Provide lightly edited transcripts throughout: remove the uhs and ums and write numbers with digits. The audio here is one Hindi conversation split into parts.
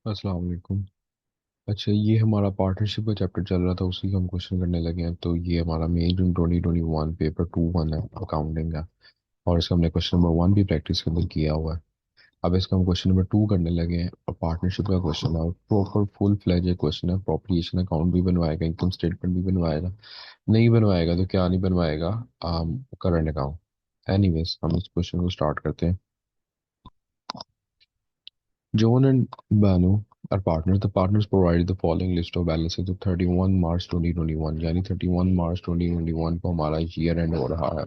अस्सलाम वालेकुम। अच्छा, ये हमारा पार्टनरशिप का चैप्टर चल रहा था, उसी का हम क्वेश्चन करने लगे हैं। तो ये हमारा मई जून 2021 पेपर 2 1 है, अकाउंटिंग का। और इसका हमने क्वेश्चन नंबर 1 भी प्रैक्टिस के अंदर किया हुआ है। अब इसका हम क्वेश्चन नंबर 2 करने लगे हैं, और पार्टनरशिप का क्वेश्चन है, और प्रॉपर फुल फ्लैज क्वेश्चन है। अप्रोप्रिएशन अकाउंट भी बनवाएगा, इनकम स्टेटमेंट भी बनवाएगा। नहीं बनवाएगा तो क्या नहीं बनवाएगा? Current account. एनीवेज, हम इस क्वेश्चन को स्टार्ट करते हैं। John and Banu are partners. The partners provided the following list of balances to 31 March 2021, यानी 31 मार्च 2021 को हमारा ईयर एंड हो रहा है।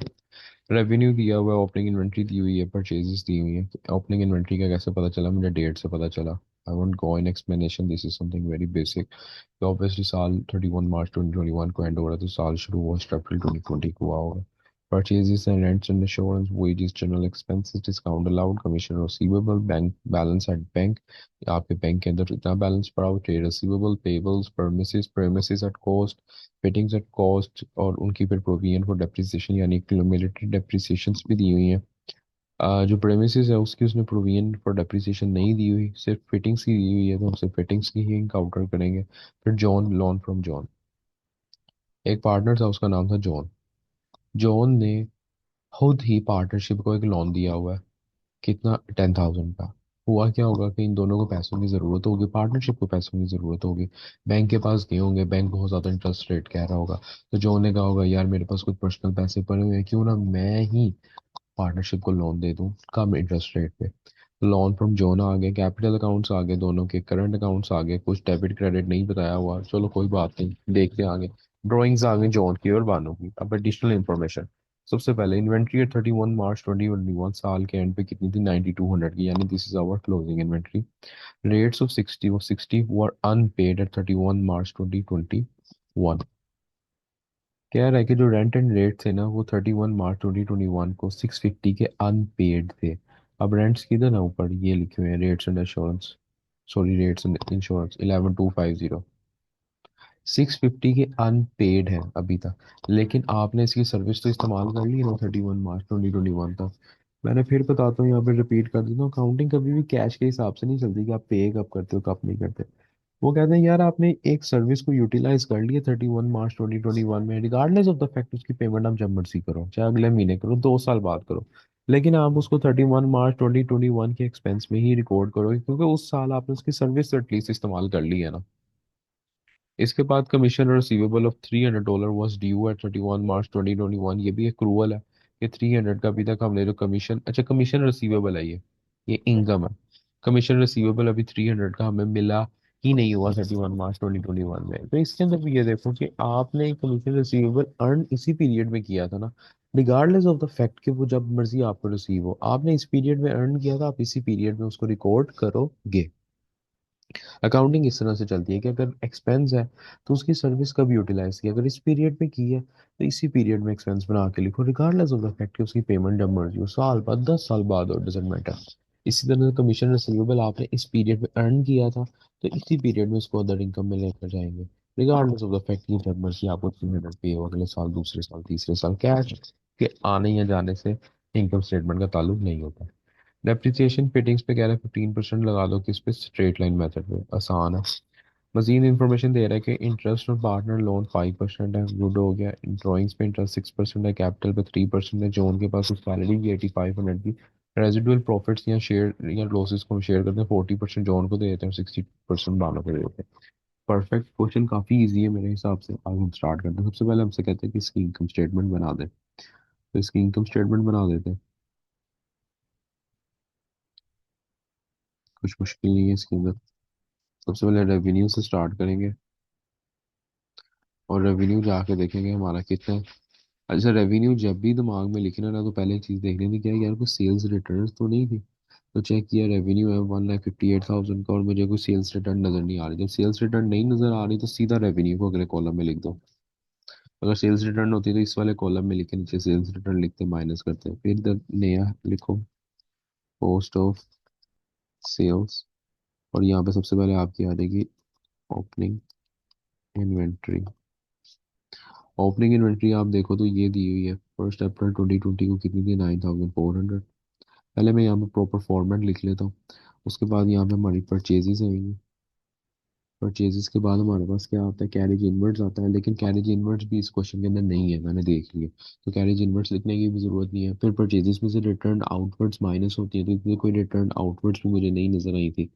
रेवेन्यू दिया हुआ है, ओपनिंग इन्वेंट्री दी हुई है, परचेजेस दी हुई है। ओपनिंग इन्वेंट्री का कैसे पता चला? मुझे डेट से पता चला। I won't go in explanation, this is something very basic. तो ऑब्वियसली साल 31 मार्च 2021 को एंड हो रहा है, तो साल शुरू हुआ अप्रैल 2020 को हुआ होगा। Purchases and rents and insurance, wages, general expenses, discount allowed, commission receivable, bank balance at bank। आपके बैंक के अंदर इतना बैलेंस पड़ा हो, trade receivable, payables, premises at cost, fittings at cost, और उनकी फिर प्रोविजन फॉर डेप्रिसिएशन यानी क्यूमुलेटेड डेप्रिसिएशंस भी दी हुई हैं। जो प्रेमिसेस है उसकी उसने प्रोविजन फॉर डेप्रिसिएशन नहीं दी हुई, सिर्फ फिटिंग्स की दी हुई है, तो हम सिर्फ फिटिंग्स की ही काउंटर करेंगे। फिर जॉन, लोन फ्रॉम जॉन। एक पार्टनर था, उसका नाम था जॉन। जॉन ने खुद ही पार्टनरशिप को एक लोन दिया हुआ है। कितना? 10,000 का। हुआ क्या होगा कि इन दोनों को पैसों की ज़रूरत होगी, पार्टनरशिप को पैसों की ज़रूरत होगी। बैंक के पास गए होंगे, बैंक बहुत ज़्यादा इंटरेस्ट रेट कह रहा होगा। तो जो ने कहा होगा, यार मेरे पास कुछ पर्सनल पैसे पड़े हुए हैं, क्यों ना मैं ही पार्टनरशिप को लोन दे दूं कम इंटरेस्ट रेट पे। लोन फ्रॉम जोन आ गए, कैपिटल अकाउंट्स आ गए, दोनों के करंट अकाउंट्स आ गए, कुछ डेबिट क्रेडिट नहीं बताया हुआ, चलो कोई बात नहीं, देखते हैं आगे। ड्राइंग्स आ गई जॉन की और बानो की। अब एडिशनल इन्फॉर्मेशन। सबसे पहले इन्वेंट्री 31 मार्च 2021 साल के एंड पे कितनी थी? 9200 की, यानी this is our closing inventory. Rates of 60 were unpaid at 31 March 2021। कह रहा है कि जो रेंट एंड रेट थे ना, वो 31 मार्च 2021 को 650 के अनपेड थे। अब रेंट्स किधर है? ऊपर ये लिखे हुए हैं, rates and insurance. Sorry, rates and insurance 11250। 650 के अनपेड है अभी तक। लेकिन आपने इसकी सर्विस तो इस्तेमाल कर ली ना 31 मार्च 2021 तक। मैंने फिर बताता हूँ, यहाँ पे रिपीट कर देता हूँ, अकाउंटिंग कभी भी कैश के हिसाब से नहीं चलती कि आप पे कब करते हो कब नहीं करते। वो कहते हैं यार आपने एक सर्विस को यूटिलाइज कर लिया 31 मार्च 2021 में, रिगार्डलेस ऑफ द फैक्ट उसकी पेमेंट आप जब मर्जी करो, चाहे अगले महीने करो, 2 साल बाद करो। लेकिन आप उसको 31 मार्च 2021 के एक्सपेंस में ही रिकॉर्ड करोगे, क्योंकि उस साल आपने उसकी सर्विस एटलीस्ट इस्तेमाल कर ली है ना। इसके बाद commission receivable of $300 was due eight 31 March 2021। ये भी एक्रूवल है कि 300 का अभी तक हमने जो कमीशन, अच्छा कमीशन रिसीवेबल है ये इनकम है। कमीशन रिसीवेबल अभी 300 का हमें मिला ही नहीं हुआ 31 मार्च 2021 में। तो इसके अंदर भी ये देखो कि आपने कमीशन रिसीवेबल अर्न इसी पीरियड में किया था ना। रिगार्डलेस ऑफ द फैक्ट कि वो जब मर्जी आपको रिसीव हो, आपने इस पीरियड में अर्न किया था, आप इसी पीरियड में उसको रिकॉर्ड करोगे। अकाउंटिंग इस तरह से चलती है कि अगर एक्सपेंस है तो उसकी सर्विस कब यूटिलाइज की, अगर इस पीरियड में की है तो इसी पीरियड में एक्सपेंस बना के लिखो, रिगार्डलेस ऑफ द फैक्ट कि उसकी पेमेंट जब मर्जी हो, साल बाद, 10 साल बाद, और डजेंट मैटर। इसी तरह से कमीशन रिसीवेबल आपने इस पीरियड में अर्न किया था, तो इसी पीरियड में उसको अदर इनकम में लेकर जाएंगे, रिगार्डलेस ऑफ द फैक्ट कि जब मर्जी आपको 300 पे हो, अगले साल, दूसरे साल, तीसरे साल। कैश के आने या जाने से इनकम स्टेटमेंट का ताल्लुक नहीं होता। डेप्रिसिएशन फिटिंग्स पे कह रहा है 15% लगा दो, किस पे? स्ट्रेट लाइन मेथड पे, आसान है। मजीद इन्फॉर्मेशन दे रहा है कि इंटरेस्ट और पार्टनर लोन 5% है, गुड हो गया। ड्राइंग्स पे इंटरेस्ट 6% है, कैपिटल पे 3% है। जो उनके पास सैलरी की 8500 की। रेजिडुअल प्रॉफिट्स या शेयर या लॉसेस को हम शेयर करते हैं, 40% जॉन को दे देते हैं, 60% बानो को दे देते हैं। परफेक्ट, क्वेश्चन काफी इजी है मेरे हिसाब से। अब हम स्टार्ट करते हैं। सबसे पहले हमसे कहते हैं कि इसकी इनकम स्टेटमेंट बना दें, तो इसकी इनकम स्टेटमेंट बना देते हैं। कुछ मुश्किल नहीं है इसके अंदर। सबसे पहले रेवेन्यू से स्टार्ट करेंगे, और रेवेन्यू जाके देखेंगे हमारा कितना है। अच्छा, रेवेन्यू जब भी दिमाग में लिखना ना, तो पहले एक चीज़ देख लेनी, क्या है यार, कोई सेल्स रिटर्न तो नहीं थी। तो चेक किया, रेवेन्यू है 1,58,000 का, और मुझे कोई सेल्स रिटर्न नज़र नहीं आ रही। जब सेल्स रिटर्न नहीं नज़र आ रही, तो सीधा रेवेन्यू को अगले कॉलम में लिख दो। अगर सेल्स रिटर्न होती तो इस वाले कॉलम में लिखे, नीचे सेल्स रिटर्न लिखते, माइनस करते, फिर इधर नया लिखो, कॉस्ट ऑफ सेल्स। और यहाँ पे सबसे पहले आपकी आ जाएगी ओपनिंग इन्वेंट्री। ओपनिंग इन्वेंट्री आप देखो तो ये दी हुई है, 1 अप्रैल 2020 को कितनी थी? 9,400। पहले मैं यहाँ पे प्रॉपर फॉर्मेट लिख लेता हूँ। उसके बाद यहाँ पे हमारी परचेजेस आएंगी। परचेजेस के बाद हमारे पास क्या आता है, कैरेज इनवर्ड्स आता है, लेकिन कैरेज इनवर्ड्स भी इस क्वेश्चन के अंदर नहीं है, मैंने देख लिया। तो कैरेज इनवर्ड्स लिखने की भी जरूरत नहीं है। फिर परचेजेस में से रिटर्न आउटवर्ड्स माइनस होती है, तो इसमें कोई रिटर्न आउटवर्ड्स भी मुझे नहीं नजर आई थी।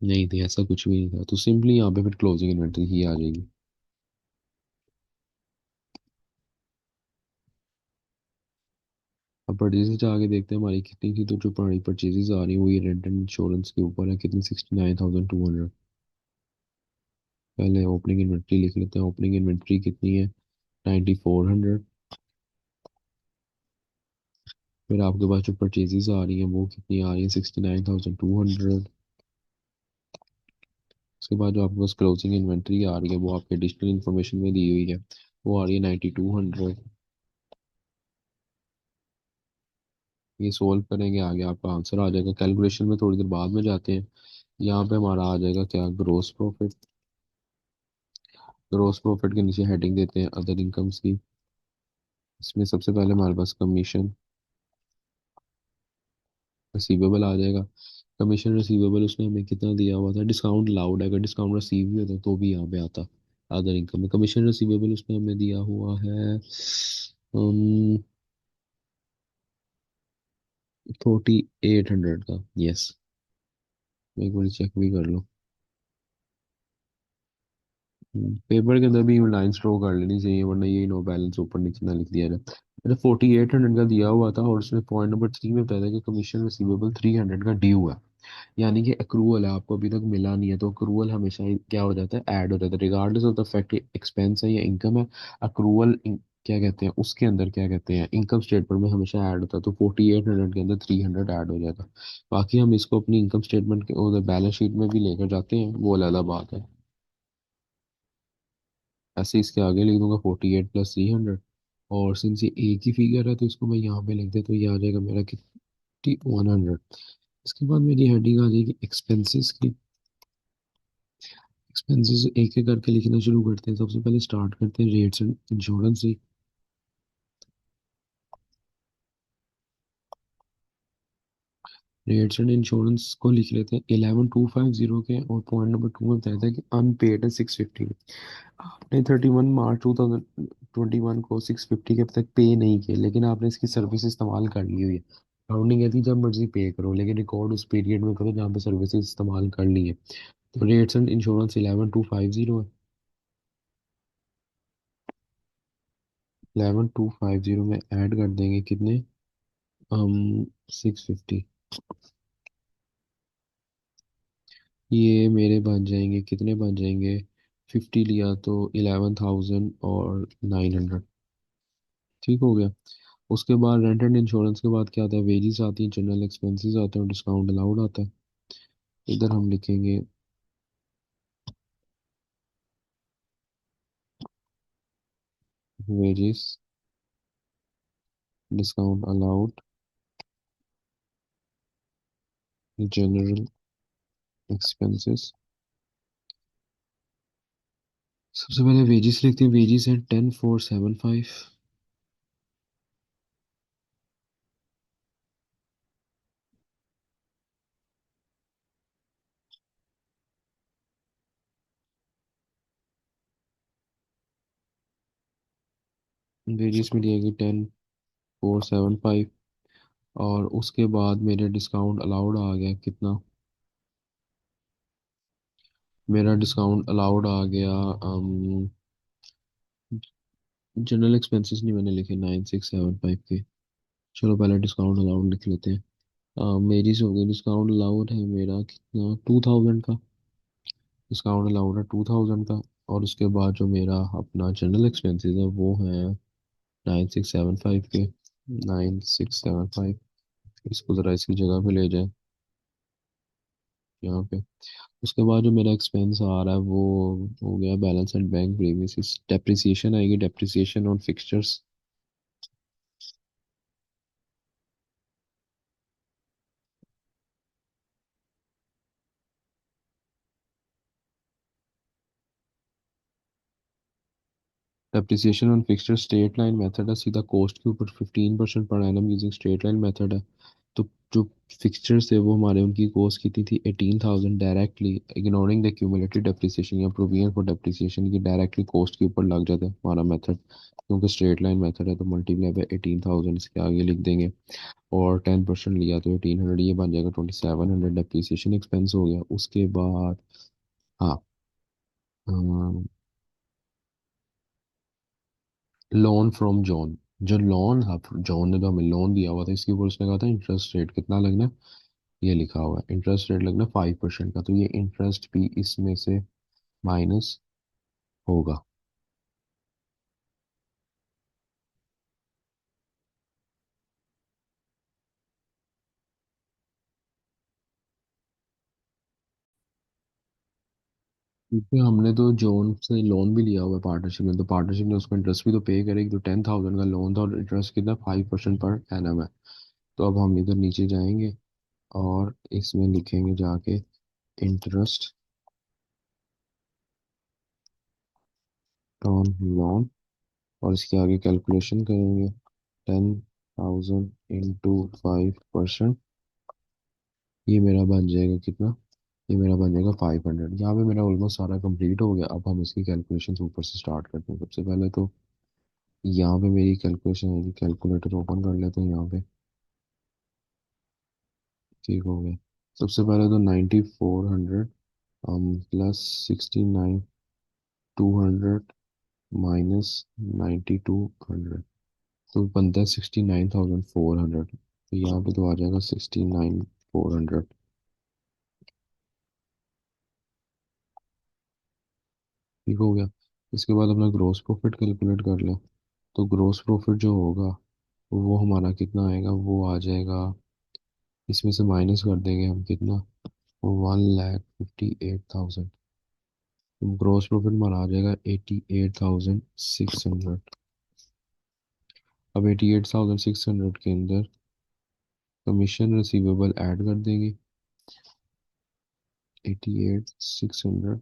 नहीं थी, ऐसा कुछ भी नहीं था, तो सिंपली यहाँ पे फिर क्लोजिंग इन्वेंट्री ही आ जाएगी। अब परचेजेस आगे देखते हैं हमारी कितनी थी, तो जो हमारी परचेजेस आ रही है वो ये रेंट एंड इंश्योरेंस के ऊपर है, कितनी 69,200। पहले ओपनिंग इन्वेंट्री लिख लेते हैं, ओपनिंग इन्वेंट्री कितनी है, 9400। फिर आपके पास जो परचेजेस आ रही हैं वो कितनी आ रही है, 69,200। उसके बाद जो आपके पास क्लोजिंग इन्वेंट्री आ रही है वो आपके एडिशनल इन्फॉर्मेशन में दी हुई है, वो आ रही है 9200। ये सोल्व करेंगे आगे आपका आंसर आ जाएगा। कैलकुलेशन में थोड़ी देर बाद में जाते हैं। यहाँ पे हमारा आ जाएगा क्या, ग्रोस प्रॉफिट। ग्रोस प्रॉफिट के नीचे हेडिंग देते हैं अदर इनकम्स की। इसमें सबसे पहले हमारे पास कमीशन रिसीवेबल आ जाएगा। कमीशन रिसीवेबल उसने हमें कितना दिया हुआ था, डिस्काउंट अलाउड है, अगर डिस्काउंट रिसीव भी होता तो भी यहाँ पे आता अदर इनकम में। कमीशन रिसीवेबल उसने हमें दिया हुआ है 4800 का। यस, एक बार चेक भी कर लो। पेपर के अंदर भी लाइन ड्रॉ कर लेनी चाहिए, वरना ये नो बैलेंस ऊपर नीचे ना लिख दिया जाए। मैंने 4800 का दिया हुआ था, और उसमें पॉइंट नंबर 3 में बताया था कि कमीशन रिसीवेबल 300 का ड्यू है। यानी कि अक्रूवल है, आपको अभी तक मिला नहीं है, तो अक्रूवल हमेशा ही क्या हो जाता है, ऐड हो जाता है, regardless of the fact expense है या इनकम है। अक्रूवल क्या कहते हैं उसके अंदर, क्या कहते हैं, इनकम स्टेटमेंट में हमेशा ऐड होता है, तो 4800 के अंदर 300 ऐड हो जाएगा। बाकी हम इसको अपनी इनकम स्टेटमेंट के उधर बैलेंस शीट में भी लेकर जाते हैं, वो अलग बात है। ऐसे इसके आगे लिख दूंगा 48 + 300। और सिंस ये एक ही फिगर है तो इसको मैं यहाँ पे लिख दे, तो ये आ जाएगा मेरा कितनी, 100। इसके बाद मेरी हेडिंग आ जाएगी एक्सपेंसेस की। एक्सपेंसेस एक एक करके लिखना शुरू करते हैं। सबसे पहले स्टार्ट करते हैं रेट्स एंड इंश्योरेंस से। रेट्स एंड इंश्योरेंस को लिख लेते हैं 11250 के, और पॉइंट नंबर 2 में बताया था कि अनपेड है 650। आपने 31 मार्च 2021 को 650 के अब तक पे नहीं किए, लेकिन आपने इसकी सर्विस इस्तेमाल कर ली हुई है। राउंडिंग कहती है जब मर्जी पे करो, लेकिन रिकॉर्ड उस पीरियड में करो जहाँ पे सर्विस इस्तेमाल कर ली है। तो रेट्स एंड इंश्योरेंस 11250 है। 11250 में ऐड कर देंगे कितने, हम 650। ये मेरे बन जाएंगे, कितने बन जाएंगे, 50 लिया तो 11,900। ठीक हो गया। उसके बाद रेंट एंड इंश्योरेंस के बाद क्या आता है, वेजेस आती हैं, जनरल एक्सपेंसेस आते हैं, और डिस्काउंट अलाउड आता है। इधर हम लिखेंगे wages, discount allowed, general expenses. सबसे पहले वेजेस लिखते हैं, वेजेस हैं 10475। वेजेस में दिएगी 10475। और उसके बाद मेरे डिस्काउंट अलाउड आ गया कितना, मेरा डिस्काउंट अलाउड आ गया, जनरल एक्सपेंसेस नहीं मैंने लिखे, 9675 के। चलो पहले डिस्काउंट अलाउड लिख लेते हैं। मेरी से हो गई, डिस्काउंट अलाउड है मेरा कितना, 2000 का। डिस्काउंट अलाउड है 2000 का। और उसके बाद जो मेरा अपना जनरल एक्सपेंसेस है वो है 9675 के। 9675। इसको ज़रा इसकी जगह पे ले जाए, यहाँ पे। उसके बाद जो मेरा एक्सपेंस आ रहा है वो हो गया बैलेंस एंड बैंक प्रीमियस, डेप्रिसिएशन आएगी, depreciation on fixtures. Depreciation on fixture straight line method है, सीधा कॉस्ट के ऊपर 15% per annum using straight line method है। तो जो फिक्सचर्स थे वो हमारे उनकी कॉस्ट कितनी थी 18,000 directly ignoring the cumulative depreciation या प्रोविजन फॉर डेप्रिसिएशन की डायरेक्टली कॉस्ट के ऊपर लग जाता है हमारा मेथड, क्योंकि स्ट्रेट लाइन मेथड है तो मल्टीप्लाई बाय 18,000 इसके आगे लिख देंगे। और 10% लिया तो 1800, ये बन जाएगा 2700 डेप्रिसिएशन एक्सपेंस हो गया। उसके बाद हाँ, लोन फ्रॉम जॉन, जो लोन था जॉन ने तो हमें लोन दिया हुआ था इसके ऊपर उसने कहा था इंटरेस्ट रेट कितना लगना है, ये लिखा हुआ है इंटरेस्ट रेट लगना 5% का, तो ये इंटरेस्ट भी इसमें से माइनस होगा। क्योंकि हमने तो जॉन से लोन भी लिया हुआ है पार्टनरशिप में, तो पार्टनरशिप ने उसको इंटरेस्ट भी तो पे करेगी, तो 10,000 का लोन था और इंटरेस्ट कितना 5% पर एनम है। तो अब हम इधर नीचे जाएंगे और इसमें लिखेंगे जाके इंटरेस्ट ऑन लोन, और इसके आगे कैलकुलेशन करेंगे 10,000 इंटू 5%, ये मेरा बन जाएगा कितना, ये मेरा बन जाएगा 500। यहाँ पे मेरा ऑलमोस्ट सारा कंप्लीट हो गया। अब हम इसकी कैलकुलेशन ऊपर से स्टार्ट करते हैं। सबसे पहले तो यहाँ पे मेरी कैलकुलेशन है, कैलकुलेटर ओपन कर लेते हैं यहाँ पे। ठीक हो गया। सबसे पहले तो 9400 प्लस 69,200 माइनस 9200, तो बनता है 69,400। तो यहाँ पे तो आ जाएगा 69,400। ठीक हो गया। इसके बाद अपना ग्रोस प्रॉफिट कैलकुलेट कर लो। तो ग्रोस प्रॉफिट जो होगा वो हमारा कितना आएगा, वो आ जाएगा, इसमें से माइनस कर देंगे हम कितना, 1,58,000। ग्रोस प्रॉफिट हमारा आ जाएगा 88,600। अब 88,600 के अंदर कमीशन रिसीवेबल ऐड कर देंगे, 88,600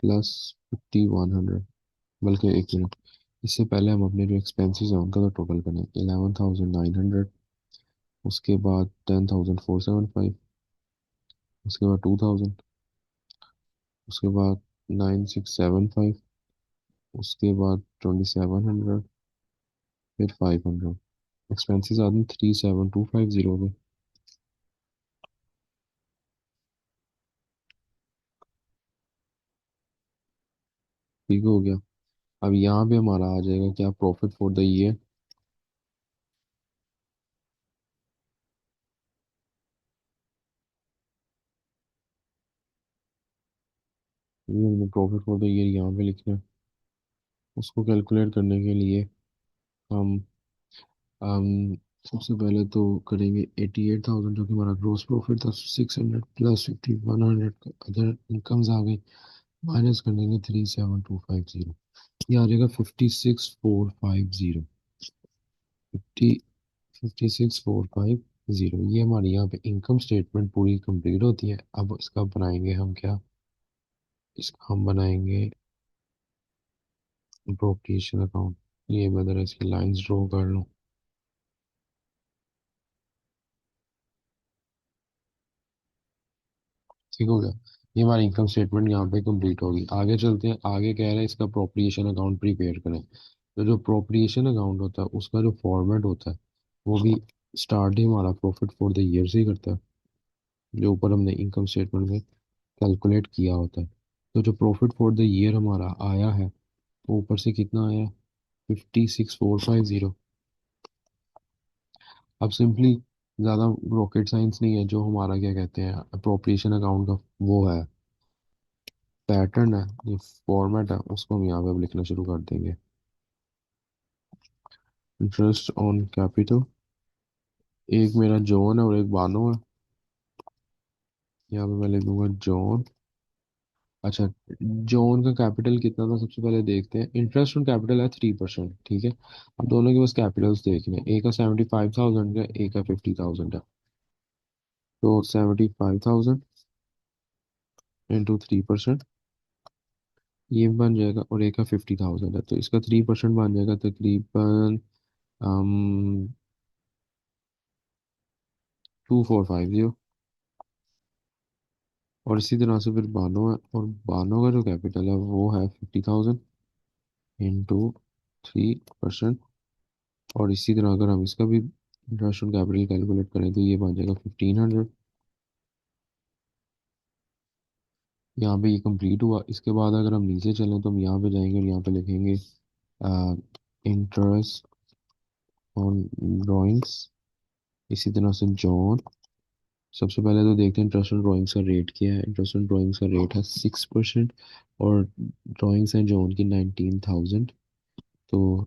प्लस 5,100, बल्कि एक मिनट, इससे पहले हम अपने जो एक्सपेंसेस हैं उनका तो टोटल करें। 11,900, उसके बाद 10,475, उसके बाद 2,000, उसके बाद 9,675, उसके बाद 2,700, फिर 500। एक्सपेंसेस आदमी 37,250 पे। ठीक हो गया। अब यहाँ पे हमारा आ जाएगा क्या, प्रॉफिट फॉर द ईयर। ये प्रॉफिट फॉर द ईयर यहाँ पे लिखना है। उसको कैलकुलेट करने के लिए हम सबसे पहले तो करेंगे 88,000 जो कि हमारा ग्रोस प्रॉफिट था, 600 प्लस 5,100 अदर इनकम्स आ गई, माइनस कर देंगे 37,250, ये आ जाएगा 56,450। 56,450, ये हमारी यहाँ पे इनकम स्टेटमेंट पूरी कंप्लीट होती है। अब इसका बनाएंगे हम क्या, इसका हम बनाएंगे अप्रोप्रिएशन अकाउंट। ये मैं ज़रा इसकी लाइंस ड्रॉ कर लूँ। ठीक हो गया। ये हमारी इनकम स्टेटमेंट यहाँ पे कंप्लीट होगी। आगे चलते हैं, आगे कह रहे हैं इसका अप्रोप्रिएशन अकाउंट प्रिपेयर करें। तो जो अप्रोप्रिएशन अकाउंट होता है उसका जो फॉर्मेट होता है वो भी स्टार्ट ही हमारा प्रॉफिट फॉर द ईयर से ही करता है, जो ऊपर हमने इनकम स्टेटमेंट में कैलकुलेट किया होता है। तो जो प्रॉफिट फॉर द ईयर हमारा आया है वो ऊपर से कितना आया, 56,450। अब सिंपली ज़्यादा रॉकेट साइंस नहीं है, जो हमारा क्या कहते हैं अप्रोप्रिएशन अकाउंट का वो है पैटर्न है, ये फॉर्मेट है, उसको हम यहाँ पे अब लिखना शुरू कर देंगे। इंटरेस्ट ऑन कैपिटल, एक मेरा जॉन है और एक बानो है। यहाँ पे मैं लिख दूंगा जॉन। अच्छा, जॉन का कैपिटल कितना था सबसे पहले देखते हैं। इंटरेस्ट ऑन कैपिटल है 3%। ठीक है, अब दोनों के बस कैपिटल्स देखने हैं, एक का 75,000 है, एक का 50,000 है। तो 75,000 इंटू 3%, ये बन जाएगा, और एक का 50,000 है तो इसका 3% बन जाएगा तकरीबन 2450। और इसी तरह से फिर बानो है, और बानो का जो कैपिटल है वो है 50,000 इंटू 3%। और इसी तरह अगर हम इसका भी इंटरेस्ट ऑन कैपिटल कैलकुलेट करें तो ये बन जाएगा 1500। यहाँ पे ये कंप्लीट हुआ। इसके बाद अगर हम नीचे चलें तो हम यहाँ पे जाएंगे और यहाँ पे लिखेंगे इंटरेस्ट ऑन ड्राइंग्स। इसी तरह से जॉन। सबसे पहले तो देखते हैं इंटरेस्ट ऑन ड्राइंग्स का रेट क्या है। इंटरेस्ट ऑन ड्राइंग्स का रेट है 6%। और ड्राइंग्स हैं जॉन की 19,000। तो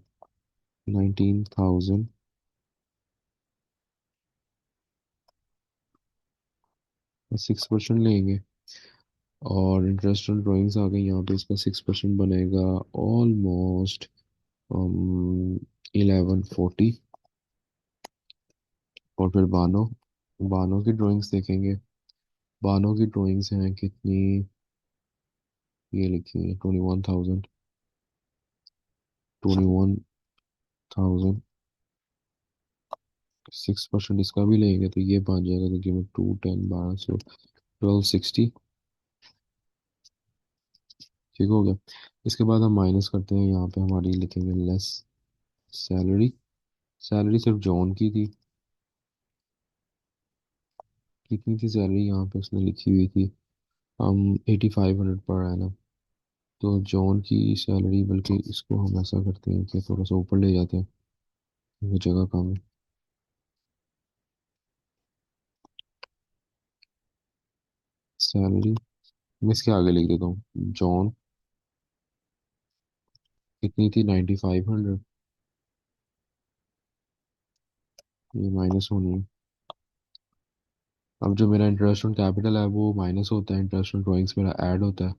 19,000 6% लेंगे। और इंटरेस्ट ऑन ड्राइंग्स आ गई यहाँ पे, इसका 6% बनेगा ऑलमोस्ट 1140। और फिर बानो, बानो की ड्राइंग्स देखेंगे। बानो की ड्राइंग्स हैं कितनी, ये लिखी है 21,000। 21,000 6% इसका भी लेंगे तो ये बन जाएगा, तो मैं 210 1200 1260। ठीक हो गया। इसके बाद हम माइनस करते हैं, यहाँ पे हमारी लिखेंगे लेस सैलरी। सैलरी सिर्फ जॉन की थी। कितनी थी सैलरी यहाँ पे उसने लिखी हुई थी, हम 8500 पर एनम। तो जॉन की सैलरी, बल्कि इसको हम ऐसा करते हैं कि थोड़ा सा ऊपर ले जाते हैं, वो जगह कम है। सैलरी मैं इसके आगे लिख देता हूँ, जॉन कितनी थी 9500। ये माइनस होनी है। अब जो मेरा इंटरेस्ट ऑन कैपिटल है वो माइनस होता है, इंटरेस्ट ऑन ड्राइंग्स मेरा ऐड होता है।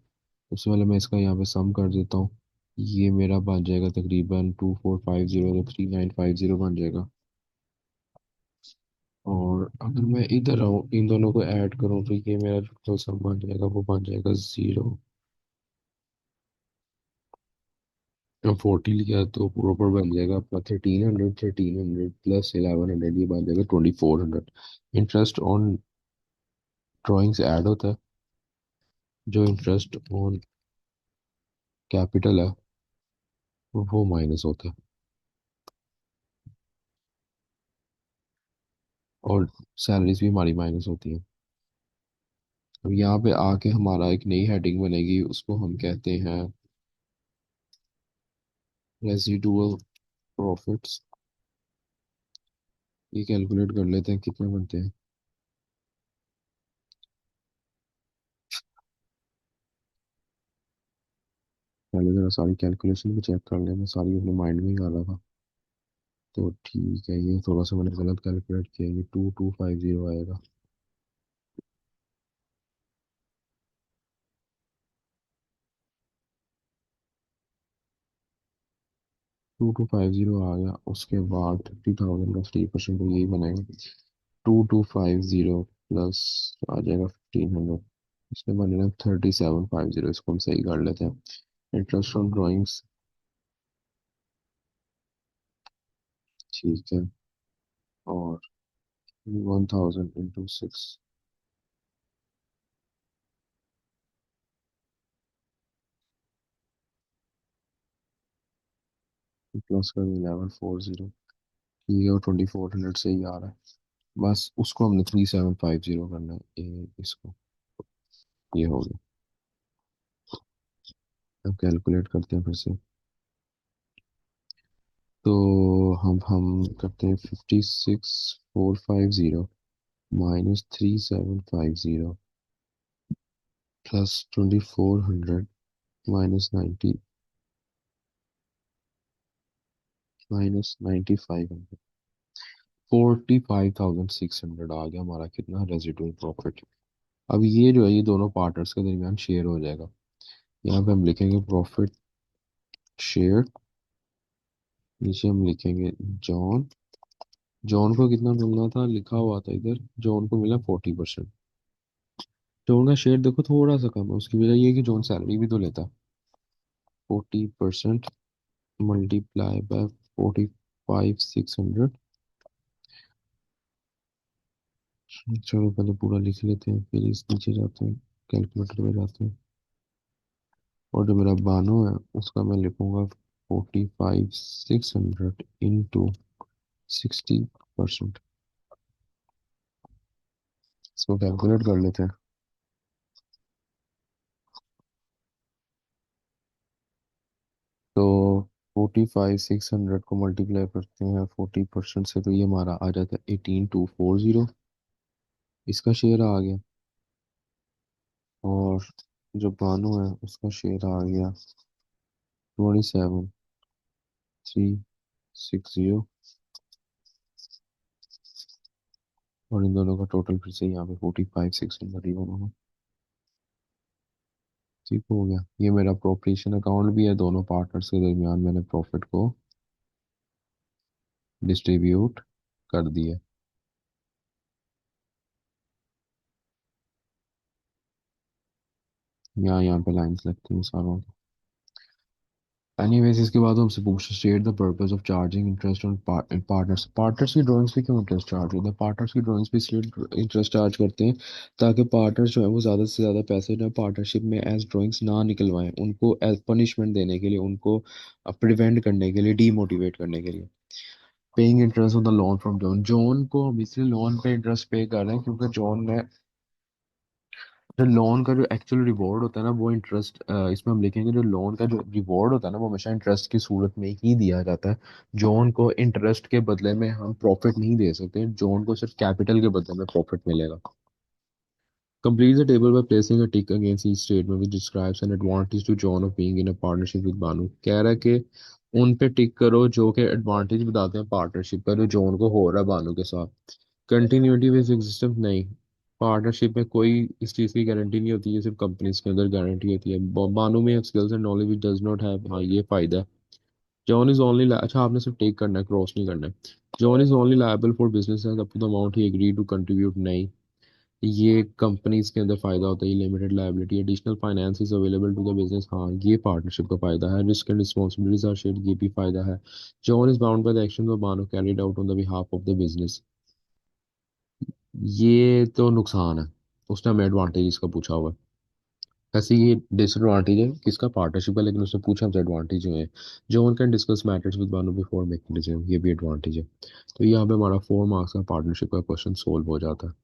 सबसे पहले मैं इसका यहाँ पे सम कर देता हूँ। ये मेरा बन जाएगा तकरीबन 2450 तो 3950 बन जाएगा। और अगर मैं इधर आऊँ इन दोनों को ऐड करूँ तो ये मेरा जो सम बन जाएगा वो बन जाएगा 0 40 लिया तो प्रॉपर बन जाएगा आपका 1300। 1300 प्लस 1100 ये बन जाएगा 2400। इंटरेस्ट ऑन ड्राइंग्स ऐड होता है, जो इंटरेस्ट ऑन कैपिटल है वो माइनस होता है। और सैलरीज भी हमारी माइनस होती है। अब यहाँ पे आके हमारा एक नई हेडिंग बनेगी, उसको हम कहते हैं रेजिडुअल प्रॉफिट्स। ये कैलकुलेट कर लेते हैं कितने बनते हैं। पहले जरा सारी कैलकुलेशन भी चेक कर लें, मैं सारी अपने माइंड में ही कर रहा था। तो ठीक है, ये थोड़ा सा मैंने गलत कैलकुलेट किया, ये 2250 आएगा। 2250 आ गया। उसके बाद 50,000 का 3% तो यही बनेगा। 2250 प्लस आ जाएगा 1500। इसमें बनेगा 3750। इसको हम सही कर लेते हैं। इंटरेस्ट ऑन ड्राइंग्स, ठीक है। और 1000 इंटू 6, प्लस कर 1140। ठीक है, और 2400 से ही आ रहा है। बस उसको हमने 3750 करना है, इसको। ये हो गया। अब कैलकुलेट करते हैं फिर से। तो हम करते हैं 56,450 माइनस 3750 प्लस 2400 माइनस 90 माइनस 9500। 45,600 आ गया हमारा कितना रेजिडुअल प्रॉफिट। अब ये जो है ये दोनों पार्टनर्स के दरमियान शेयर हो जाएगा। यहाँ पे हम लिखेंगे प्रॉफिट शेयर। नीचे हम लिखेंगे जॉन। जॉन को कितना मिलना था, लिखा हुआ था इधर, जॉन को मिला 40%। जॉन का शेयर देखो थोड़ा सा कम है, उसकी वजह ये है कि जॉन सैलरी भी तो लेता है। 40% मल्टीप्लाई बाय 45,600 चलो पहले पूरा लिख लेते हैं, फिर इस नीचे जाते हैं, कैलकुलेटर में जाते हैं। और जो मेरा बानो है उसका मैं लिखूंगा 45,600 इंटू 60%। इसको कैलकुलेट कर लेते हैं। तो 45,600 को मल्टीप्लाई करते हैं 40% से, तो ये हमारा आ जाता है 18,240। इसका शेयर आ गया। और जो बानो है उसका शेयर आ गया 27,360। और इन दोनों का टोटल फिर से यहाँ पे 45,600 ही होगा। ठीक हो गया। ये मेरा प्रोपरेशन अकाउंट भी है, दोनों पार्टनर्स के दरमियान मैंने प्रॉफिट को डिस्ट्रीब्यूट कर दिया। यहाँ पे लाइंस लगती हैं सारों। एनीवेज इसके बाद हमसे पूछते state the purpose of charging interest on partners. Partners की ड्राइंग्स पे क्यों इंटरेस्ट चार्ज होता है? पार्टनर्स की ड्राइंग्स पे इसलिए इंटरेस्ट चार्ज करते हैं ताकि पार्टनर्स जो है वो ज़्यादा से ज़्यादा पैसे ना पार्टनरशिप में एज ड्राइंग्स ना निकलवाएं, उनको एज पनिशमेंट देने के लिए, उनको प्रिवेंट करने के लिए, डीमोटिवेट करने के लिए। Paying interest on the loan from John. John को हम इसलिए लोन पे इंटरेस्ट पे कर रहे हैं क्योंकि जॉन ने जो लोन का जो एक्चुअल रिवॉर्ड होता है ना वो इंटरेस्ट, इसमें हम लिखेंगे जो लोन का जो रिवॉर्ड होता है ना वो हमेशा इंटरेस्ट की सूरत में ही दिया जाता है। जॉन को इंटरेस्ट के बदले में हम प्रॉफिट नहीं दे सकते, जॉन को सिर्फ कैपिटल के बदले में प्रॉफिट मिलेगा। Complete the table by placing a tick against each statement which describes an advantage to John of being in a partnership with Banu। कह रहा है कि उन पे टिक करो जो कि एडवांटेज बताते हैं पार्टनरशिप का जो जॉन को हो रहा है बानू के साथ। कंटिन्यूटी विद एग्जिस्टेंस नहीं, पार्टनरशिप में कोई इस चीज़ की गारंटी नहीं होती है, सिर्फ कंपनीज के अंदर गारंटी होती है। बानू में skills and knowledge which does not have, हाँ ये फायदा है। जॉन इज ओनली, अच्छा आपने सिर्फ टेक करना है, क्रॉस नहीं करना है। John is only liable for business up to the amount he agree to contribute नहीं, ये कंपनीज के अंदर फायदा होता है। Limited liability, additional finance is available to the business, हाँ ये पार्टनरशिप का फायदा है। Risk and responsibilities are shared, ये भी फायदा है। John is bound by the action of Bano carried out on the behalf of the business, ये तो नुकसान है। उसने हमें एडवांटेज इसका पूछा हुआ है। ऐसे ये डिसएडवांटेज है किसका? पार्टनरशिप का, लेकिन उसने पूछा हमसे एडवांटेज जो है। John can discuss matters with Bano before making decision, ये भी एडवांटेज है। तो यहाँ पे हमारा 4 मार्क्स का पार्टनरशिप का क्वेश्चन सोल्व हो जाता है।